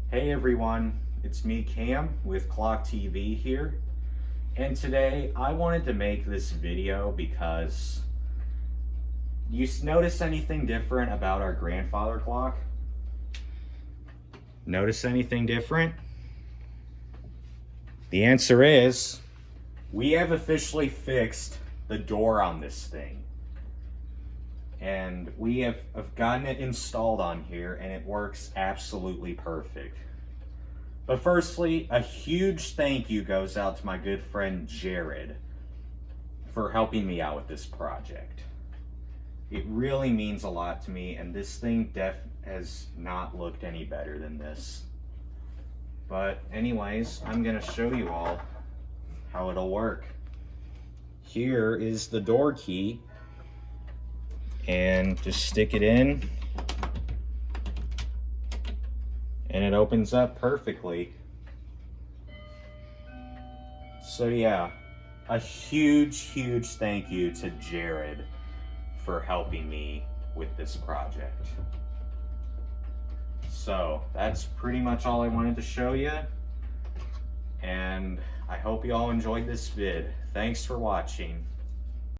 Hey everyone, it's me Cam with Clock TV here, and today I wanted to make this video because you notice anything different about our grandfather clock? Notice anything different? The answer is we have officially fixed the door on this thing, and we have gotten it installed on here and it works absolutely perfect. But firstly, a huge thank you goes out to my good friend Jared for helping me out with this project. It really means a lot to me, and this thing has not looked any better than this. But anyways, I'm gonna show you all how it'll work. Here is the door key, and just stick it in and it opens up perfectly. So yeah, a huge thank you to Jared for helping me with this project. So that's pretty much all I wanted to show you, and I hope you all enjoyed this vid. Thanks for watching.